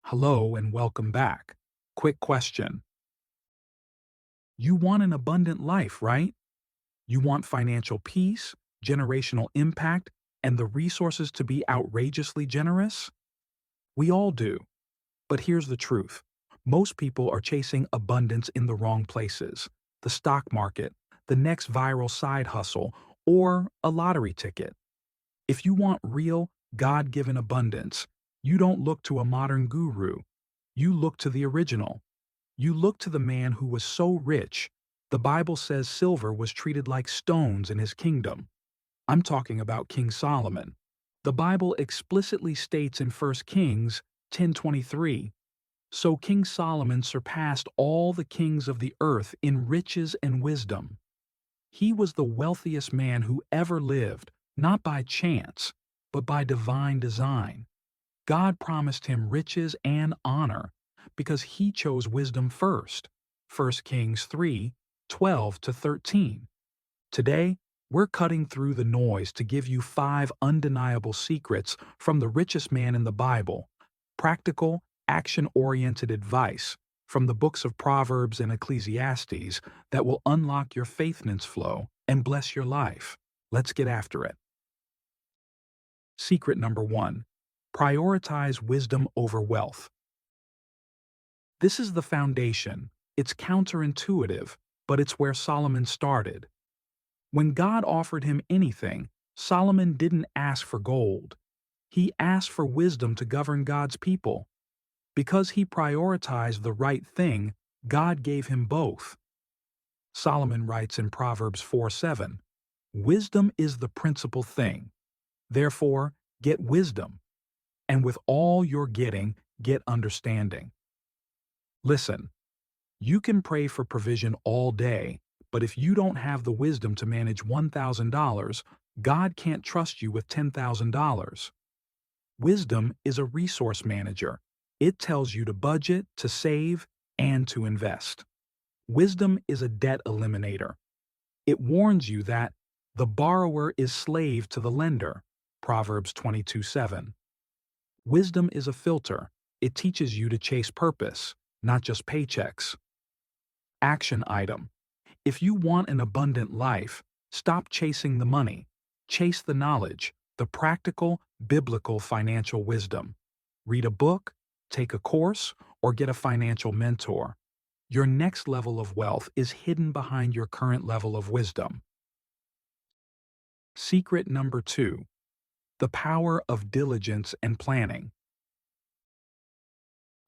Hello and welcome back. Quick question. You want an abundant life, right? You want financial peace, generational impact, and the resources to be outrageously generous? We all do. But here's the truth. Most people are chasing abundance in the wrong places. The stock market, the next viral side hustle, or a lottery ticket. If you want real, God-given abundance, you don't look to a modern guru. You look to the original. You look to the man who was so rich, the Bible says silver was treated like stones in his kingdom. I'm talking about King Solomon. The Bible explicitly states in 1 Kings 10:23, "So King Solomon surpassed all the kings of the earth in riches and wisdom." He was the wealthiest man who ever lived, not by chance, but by divine design. God promised him riches and honor because he chose wisdom first. 1 Kings 3:12-13. Today, we're cutting through the noise to give you 5 undeniable secrets from the richest man in the Bible, practical, action-oriented advice from the books of Proverbs and Ecclesiastes that will unlock your faithnance flow and bless your life. Let's get after it. Secret number 1. Prioritize wisdom over wealth. This is the foundation. It's counterintuitive, but it's where Solomon started. When God offered him anything, Solomon didn't ask for gold. He asked for wisdom to govern God's people. Because he prioritized the right thing, God gave him both. Solomon writes in Proverbs 4:7, "Wisdom is the principal thing. Therefore, get wisdom. And with all you're getting, get understanding." Listen, you can pray for provision all day, but if you don't have the wisdom to manage $1,000, God can't trust you with $10,000. Wisdom is a resource manager. It tells you to budget, to save, and to invest. Wisdom is a debt eliminator. It warns you that the borrower is slave to the lender. Proverbs 22:7. Wisdom is a filter. It teaches you to chase purpose, not just paychecks. Action item. If you want an abundant life, stop chasing the money. Chase the knowledge, the practical, biblical financial wisdom. Read a book, take a course, or get a financial mentor. Your next level of wealth is hidden behind your current level of wisdom. Secret number 2. The power of diligence and planning.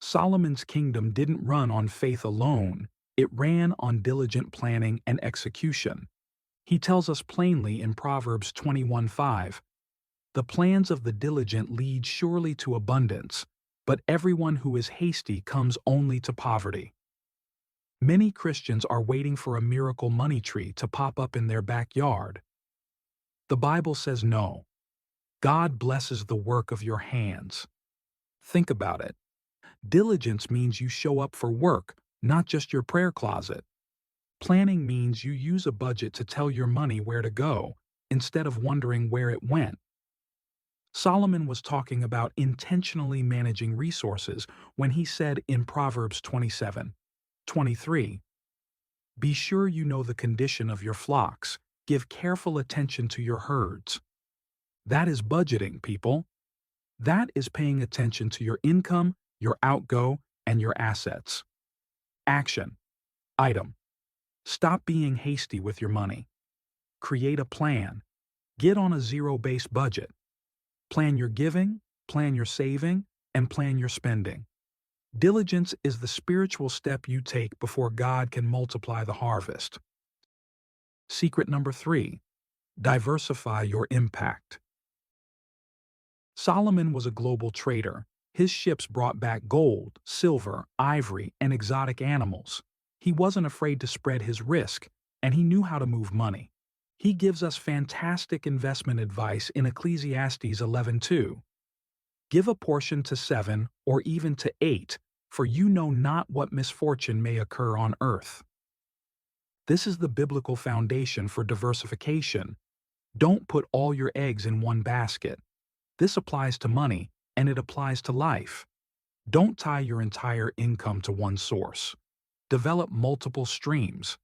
Solomon's kingdom didn't run on faith alone, it ran on diligent planning and execution. He tells us plainly in Proverbs 21:5, "The plans of the diligent lead surely to abundance, but everyone who is hasty comes only to poverty." Many Christians are waiting for a miracle money tree to pop up in their backyard. The Bible says no. God blesses the work of your hands. Think about it. Diligence means you show up for work, not just your prayer closet. Planning means you use a budget to tell your money where to go, instead of wondering where it went. Solomon was talking about intentionally managing resources when he said in Proverbs 27:23, "Be sure you know the condition of your flocks, give careful attention to your herds." That is budgeting, people. That is paying attention to your income, your outgo, and your assets. Action item. Stop being hasty with your money. Create a plan. Get on a zero-based budget. Plan your giving, plan your saving, and plan your spending. Diligence is the spiritual step you take before God can multiply the harvest. Secret number 3. Diversify your impact. Solomon was a global trader. His ships brought back gold, silver, ivory, and exotic animals. He wasn't afraid to spread his risk, and he knew how to move money. He gives us fantastic investment advice in Ecclesiastes 11:2. "Give a portion to 7 or even to 8, for you know not what misfortune may occur on earth." This is the biblical foundation for diversification. Don't put all your eggs in one basket. This applies to money, and it applies to life. Don't tie your entire income to one source. Develop multiple streams.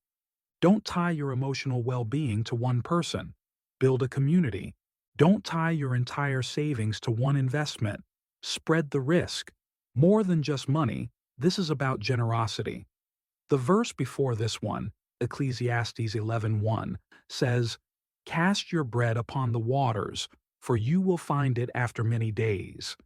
Don't tie your emotional well-being to one person. Build a community. Don't tie your entire savings to one investment. Spread the risk. More than just money, this is about generosity. The verse before this one, Ecclesiastes 11:1, says, "Cast your bread upon the waters, for you will find it after many days."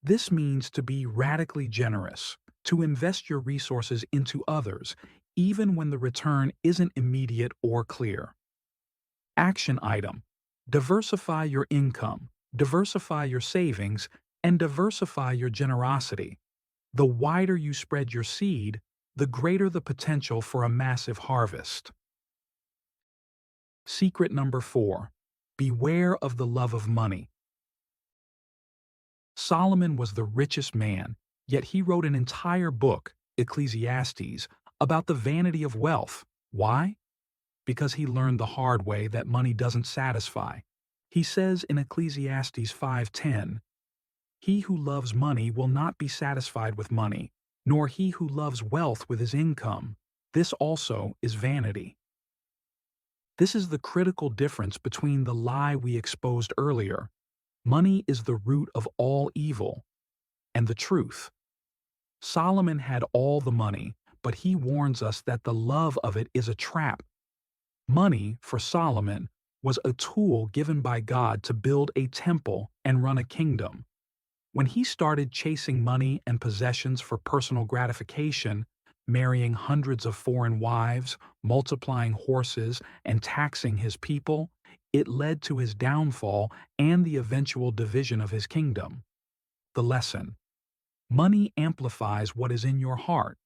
This means to be radically generous, to invest your resources into others, even when the return isn't immediate or clear. Action item: diversify your income, diversify your savings, and diversify your generosity. The wider you spread your seed, the greater the potential for a massive harvest. Secret number 4. Beware of the love of money. Solomon was the richest man, yet he wrote an entire book, Ecclesiastes, about the vanity of wealth. Why? Because he learned the hard way that money doesn't satisfy. He says in Ecclesiastes 5:10, "He who loves money will not be satisfied with money, nor he who loves wealth with his income. This also is vanity." This is the critical difference between the lie we exposed earlier, "Money is the root of all evil," and the truth. Solomon had all the money, but he warns us that the love of it is a trap. Money, for Solomon, was a tool given by God to build a temple and run a kingdom. When he started chasing money and possessions for personal gratification, marrying hundreds of foreign wives, multiplying horses, and taxing his people, it led to his downfall and the eventual division of his kingdom. The lesson: money amplifies what is in your heart.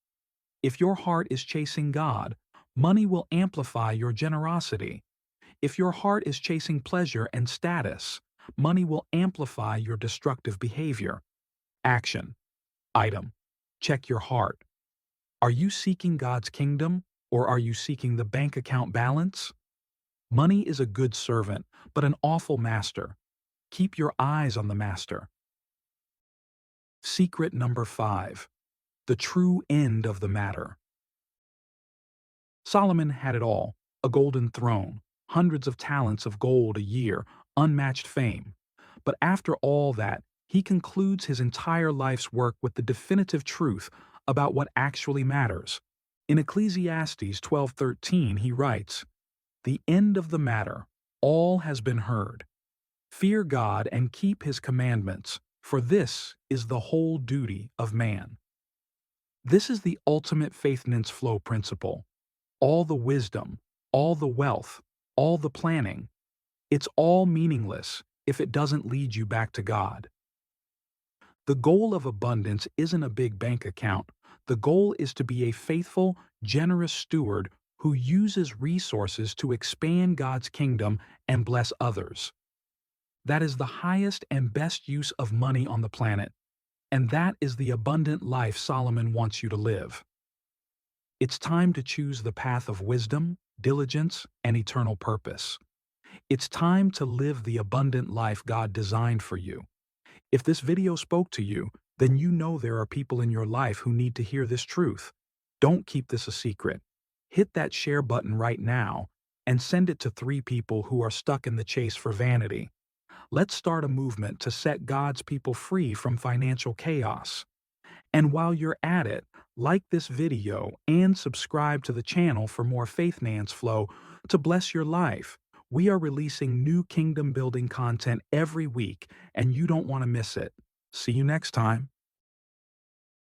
If your heart is chasing God, money will amplify your generosity. If your heart is chasing pleasure and status, money will amplify your destructive behavior. Action item: check your heart. Are you seeking God's kingdom, or are you seeking the bank account balance? Money is a good servant, but an awful master. Keep your eyes on the master. Secret number 5. The true end of the matter. Solomon had it all: a golden throne, hundreds of talents of gold a year, unmatched fame. But after all that, he concludes his entire life's work with the definitive truth about what actually matters. In Ecclesiastes 12:13, he writes, "The end of the matter, all has been heard. Fear God and keep his commandments, for this is the whole duty of man." This is the ultimate Faithnance Flow principle. All the wisdom, all the wealth, all the planning, it's all meaningless if it doesn't lead you back to God. The goal of abundance isn't a big bank account. The goal is to be a faithful, generous steward who uses resources to expand God's kingdom and bless others. That is the highest and best use of money on the planet, and that is the abundant life Solomon wants you to live. It's time to choose the path of wisdom, diligence, and eternal purpose. It's time to live the abundant life God designed for you. If this video spoke to you, then you know there are people in your life who need to hear this truth. Don't keep this a secret. Hit that share button right now and send it to 3 people who are stuck in the chase for vanity. Let's start a movement to set God's people free from financial chaos. And while you're at it, like this video and subscribe to the channel for more Faithnance Flow to bless your life. We are releasing new kingdom building content every week, and you don't want to miss it. See you next time.